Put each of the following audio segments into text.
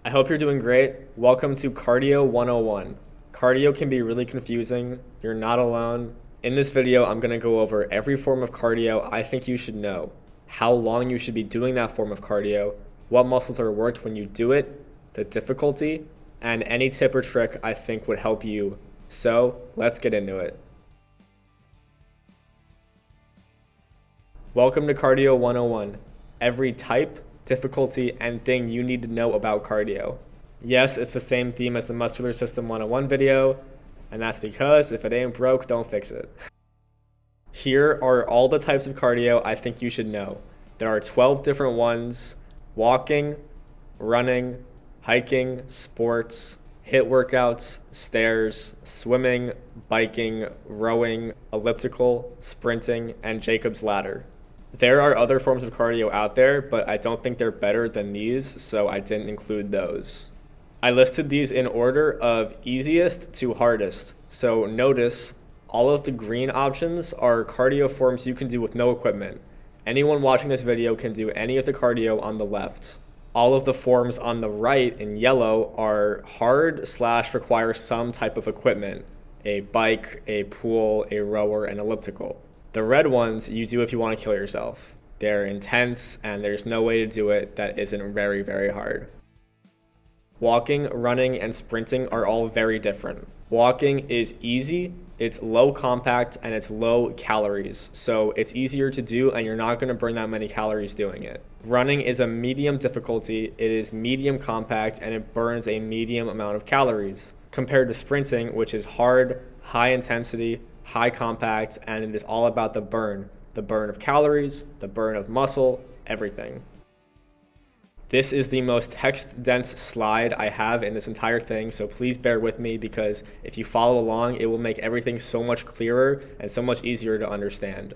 I hope you're doing great. Welcome to Cardio 101. Cardio can be really confusing. You're not alone. In this video, I'm going to go over every form of cardio I think you should know, how long you should be doing that form of cardio, what muscles are worked when you do it, the difficulty, and any tip or trick I think would help you. So let's get into it. Welcome to Cardio 101. Every type, difficulty, and thing you need to know about cardio. Yes, it's the same theme as the Muscular System 101 video, and that's because if it ain't broke, don't fix it. Here are all the types of cardio I think you should know. There are 12 different ones: walking, running, hiking, sports, HIIT workouts, stairs, swimming, biking, rowing, elliptical, sprinting, and Jacob's ladder. There are other forms of cardio out there, but I don't think they're better than these, so I didn't include those. I listed these in order of easiest to hardest, so notice all of the green options are cardio forms you can do with no equipment. Anyone watching this video can do any of the cardio on the left. All of the forms on the right in yellow are hard / require some type of equipment: a bike, a pool, a rower, and elliptical. The red ones you do if you want to kill yourself. They're intense and there's no way to do it that isn't very, very hard. Walking, running, and sprinting are all very different. Walking is easy, it's low compact, and it's low calories. So it's easier to do and you're not going to burn that many calories doing it. Running is a medium difficulty, it is medium compact, and it burns a medium amount of calories, compared to sprinting, which is hard, high intensity, high compact, and it is all about the burn of calories, the burn of muscle, everything. This is the most text-dense slide I have in this entire thing, so please bear with me, because if you follow along, it will make everything so much clearer and so much easier to understand.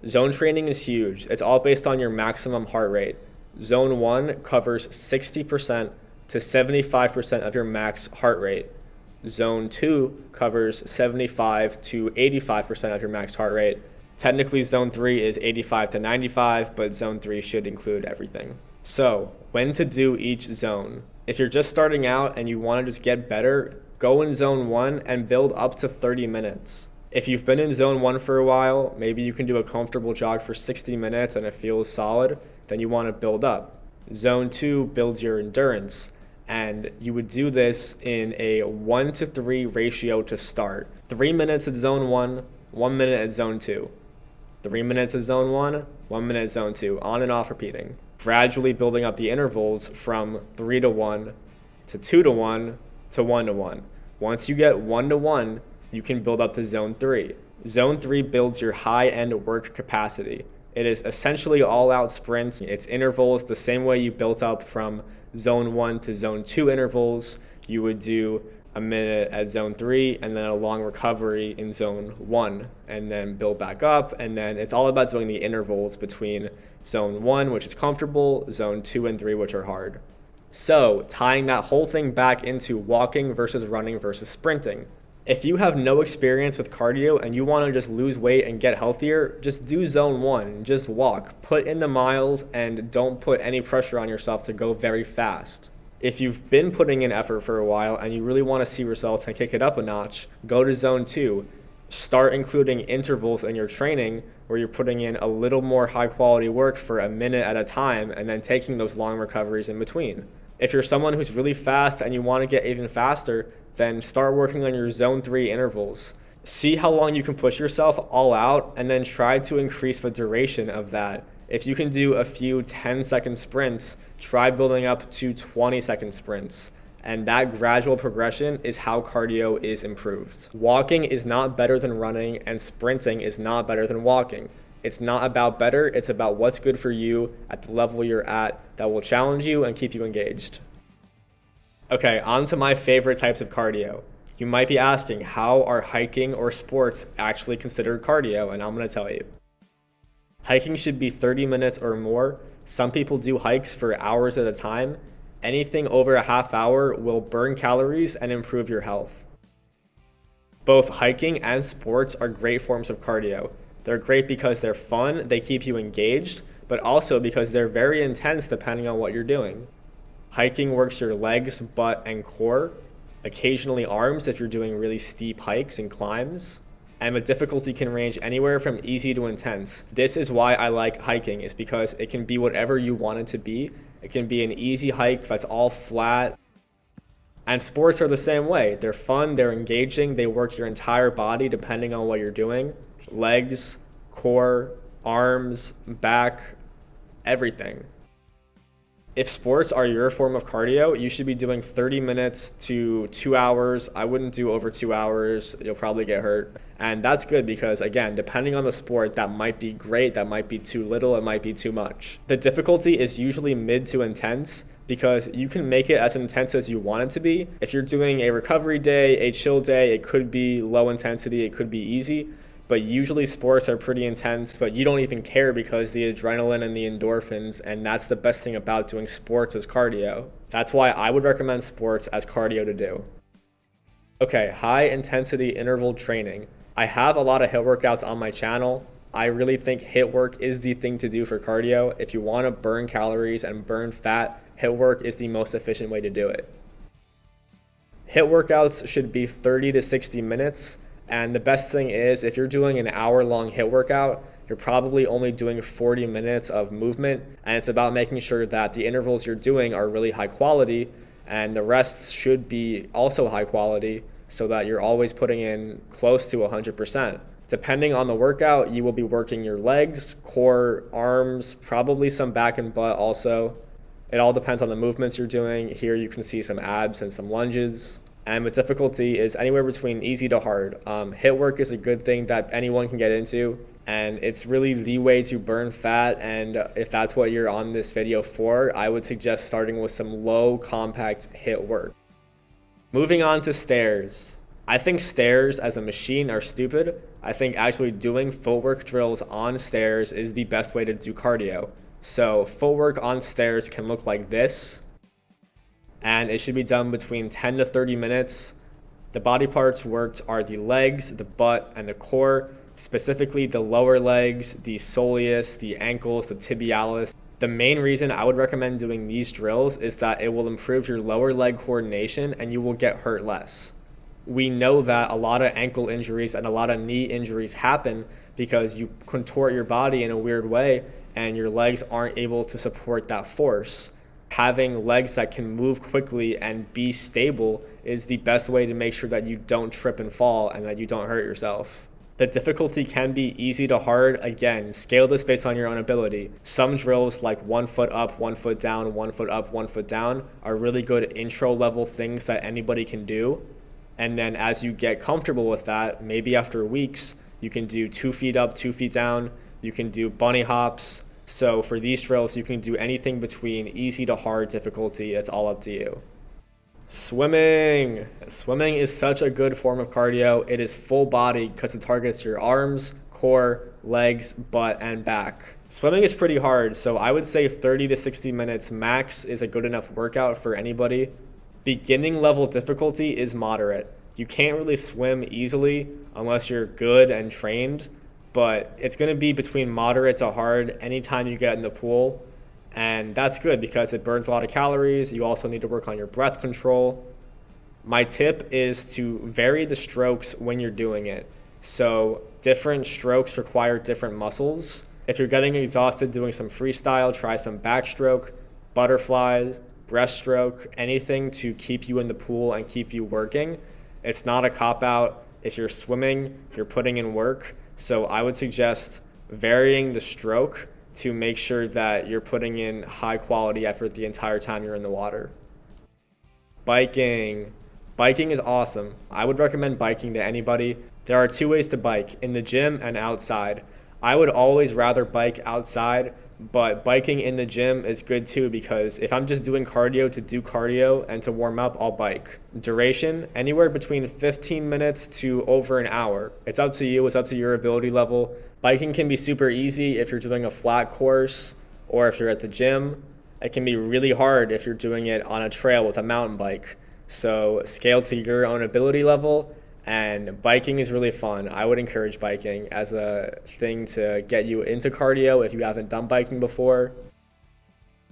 Zone training is huge. It's all based on your maximum heart rate. Zone 1 covers 60% to 75% of your max heart rate. Zone 2 covers 75 to 85% of your max heart rate. Technically, Zone 3 is 85 to 95, but Zone 3 should include everything. So, when to do each zone. If you're just starting out and you want to just get better, go in Zone 1 and build up to 30 minutes. If you've been in Zone 1 for a while, maybe you can do a comfortable jog for 60 minutes and it feels solid, then you want to build up. Zone 2 builds your endurance, and you would do this in a 1-to-3 ratio to start. 3 minutes at Zone 1, 1 minute at Zone 2. 3 minutes at Zone 1, 1 minute at Zone 2, on and off repeating. Gradually building up the intervals from 3-to-1 to 2-to-1 to 1-to-1. Once you get 1-to-1, you can build up to Zone 3. Zone 3 builds your high-end work capacity. It is essentially all-out sprints. It's intervals the same way you built up from Zone 1 to Zone 2 intervals. You would do a minute at Zone 3 and then a long recovery in Zone 1 and then build back up. And then it's all about doing the intervals between Zone 1, which is comfortable, Zone 2 and 3, which are hard. So tying that whole thing back into walking versus running versus sprinting. If you have no experience with cardio and you want to just lose weight and get healthier, just do Zone 1, just walk, put in the miles, and don't put any pressure on yourself to go very fast. If you've been putting in effort for a while and you really want to see results and kick it up a notch, go to Zone 2. Start including intervals in your training where you're putting in a little more high quality work for a minute at a time and then taking those long recoveries in between. If you're someone who's really fast and you want to get even faster, then start working on your Zone 3 intervals. See how long you can push yourself all out and then try to increase the duration of that. If you can do a few 10-second sprints, try building up to 20-second sprints. And that gradual progression is how cardio is improved. Walking is not better than running, and sprinting is not better than walking. It's not about better, it's about what's good for you at the level you're at that will challenge you and keep you engaged. Okay, on to my favorite types of cardio. You might be asking, how are hiking or sports actually considered cardio? And I'm going to tell you. Hiking should be 30 minutes or more. Some people do hikes for hours at a time. Anything over a half hour will burn calories and improve your health. Both hiking and sports are great forms of cardio. They're great because they're fun, they keep you engaged, but also because they're very intense depending on what you're doing. Hiking works your legs, butt, and core, occasionally arms if you're doing really steep hikes and climbs. And the difficulty can range anywhere from easy to intense. This is why I like hiking, is because it can be whatever you want it to be. It can be an easy hike that's all flat. And sports are the same way. They're fun, they're engaging, they work your entire body depending on what you're doing. Legs, core, arms, back, everything. If sports are your form of cardio, you should be doing 30 minutes to 2 hours. I wouldn't do over 2 hours. You'll probably get hurt. And that's good because, again, depending on the sport, that might be great, that might be too little, it might be too much. The difficulty is usually mid to intense because you can make it as intense as you want it to be. If you're doing a recovery day, a chill day, it could be low intensity, it could be easy. But usually sports are pretty intense, but you don't even care because the adrenaline and the endorphins, and that's the best thing about doing sports as cardio. That's why I would recommend sports as cardio to do. Okay, high intensity interval training. I have a lot of HIIT workouts on my channel. I really think HIIT work is the thing to do for cardio. If you want to burn calories and burn fat, HIIT work is the most efficient way to do it. HIIT workouts should be 30 to 60 minutes. And the best thing is, if you're doing an hour-long HIIT workout, you're probably only doing 40 minutes of movement. And it's about making sure that the intervals you're doing are really high quality, and the rests should be also high quality so that you're always putting in close to 100%. Depending on the workout, you will be working your legs, core, arms, probably some back and butt also. It all depends on the movements you're doing. Here you can see some abs and some lunges. And the difficulty is anywhere between easy to hard. HIIT work is a good thing that anyone can get into, and it's really the way to burn fat. And if that's what you're on this video for, I would suggest starting with some low compact HIIT work. Moving on to stairs. I think stairs as a machine are stupid. I think actually doing footwork drills on stairs is the best way to do cardio. So footwork on stairs can look like this, and it should be done between 10 to 30 minutes. The body parts worked are the legs, the butt, and the core, specifically the lower legs, the soleus, the ankles, the tibialis. The main reason I would recommend doing these drills is that it will improve your lower leg coordination and you will get hurt less. We know that a lot of ankle injuries and a lot of knee injuries happen because you contort your body in a weird way and your legs aren't able to support that force. Having legs that can move quickly and be stable is the best way to make sure that you don't trip and fall and that you don't hurt yourself. The difficulty can be easy to hard. Again, scale this based on your own ability. Some drills like 1 foot up, 1 foot down, 1 foot up, 1 foot down are really good intro level things that anybody can do. And then as you get comfortable with that, maybe after weeks, you can do 2 feet up, 2 feet down. You can do bunny hops. So for these drills, you can do anything between easy to hard difficulty. It's all up to you. Swimming. Swimming is such a good form of cardio. It is full body because it targets your arms, core, legs, butt, and back. Swimming is pretty hard, so I would say 30 to 60 minutes max is a good enough workout for anybody. Beginning level difficulty is moderate. You can't really swim easily unless you're good and trained, but it's going to be between moderate to hard anytime you get in the pool. And that's good because it burns a lot of calories. You also need to work on your breath control. My tip is to vary the strokes when you're doing it. So different strokes require different muscles. If you're getting exhausted doing some freestyle, try some backstroke, butterflies, breaststroke, anything to keep you in the pool and keep you working. It's not a cop-out. If you're swimming, you're putting in work. So I would suggest varying the stroke to make sure that you're putting in high quality effort the entire time you're in the water. Biking. Biking is awesome. I would recommend biking to anybody. There are 2 ways to bike, in the gym and outside. I would always rather bike outside, but biking in the gym is good too because if I'm just doing cardio to do cardio and to warm up, I'll bike. Duration, anywhere between 15 minutes to over an hour. It's up to you, it's up to your ability level. Biking can be super easy if you're doing a flat course or if you're at the gym. It can be really hard if you're doing it on a trail with a mountain bike. So scale to your own ability level, and biking is really fun. I would encourage biking as a thing to get you into cardio if you haven't done biking before.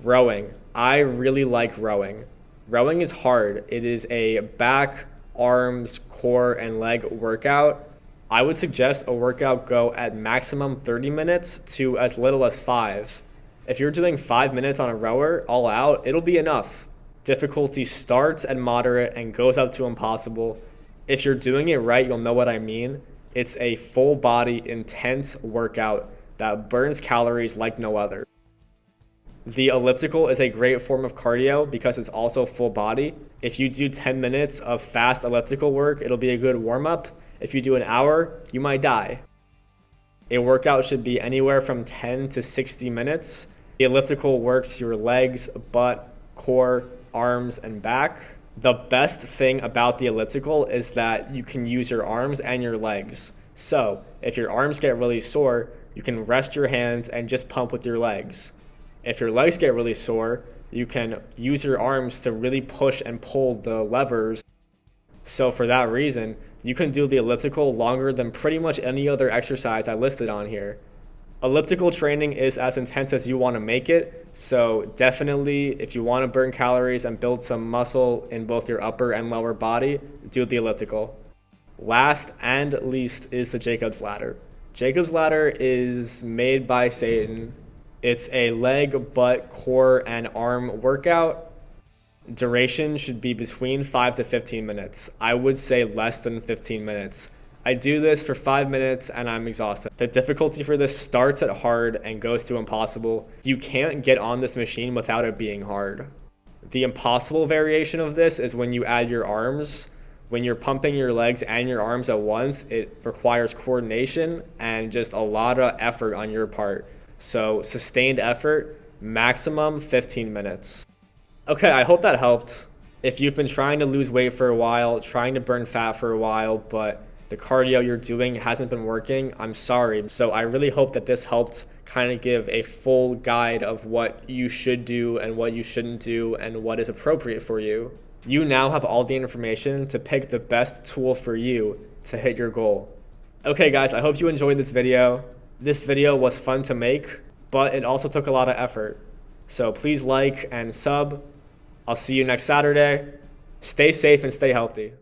Rowing. I really like rowing. Rowing is hard. It is a back, arms, core, and leg workout. I would suggest a workout go at maximum 30 minutes to as little as 5. If you're doing 5 minutes on a rower all out, it'll be enough. Difficulty starts at moderate and goes up to impossible. If you're doing it right, you'll know what I mean. It's a full body, intense workout that burns calories like no other. The elliptical is a great form of cardio because it's also full body. If you do 10 minutes of fast elliptical work, it'll be a good warm-up. If you do an hour, you might die. A workout should be anywhere from 10 to 60 minutes. The elliptical works your legs, butt, core, arms, and back. The best thing about the elliptical is that you can use your arms and your legs. So if your arms get really sore, you can rest your hands and just pump with your legs. If your legs get really sore, you can use your arms to really push and pull the levers. So for that reason, you can do the elliptical longer than pretty much any other exercise I listed on here. Elliptical training is as intense as you want to make it, so definitely if you want to burn calories and build some muscle in both your upper and lower body, do the elliptical. Last and least is the Jacob's Ladder. Jacob's Ladder is made by Satan. It's a leg, butt, core, and arm workout. Duration should be between 5 to 15 minutes. I would say less than 15 minutes. I do this for 5 minutes and I'm exhausted. The difficulty for this starts at hard and goes to impossible. You can't get on this machine without it being hard. The impossible variation of this is when you add your arms. When you're pumping your legs and your arms at once, it requires coordination and just a lot of effort on your part. So sustained effort, maximum 15 minutes. Okay, I hope that helped. If you've been trying to lose weight for a while, trying to burn fat for a while, but the cardio you're doing hasn't been working, I'm sorry. So I really hope that this helped kind of give a full guide of what you should do and what you shouldn't do and what is appropriate for you. You now have all the information to pick the best tool for you to hit your goal. Okay guys, I hope you enjoyed this video. This video was fun to make, but it also took a lot of effort. So please like and sub. I'll see you next Saturday. Stay safe and stay healthy.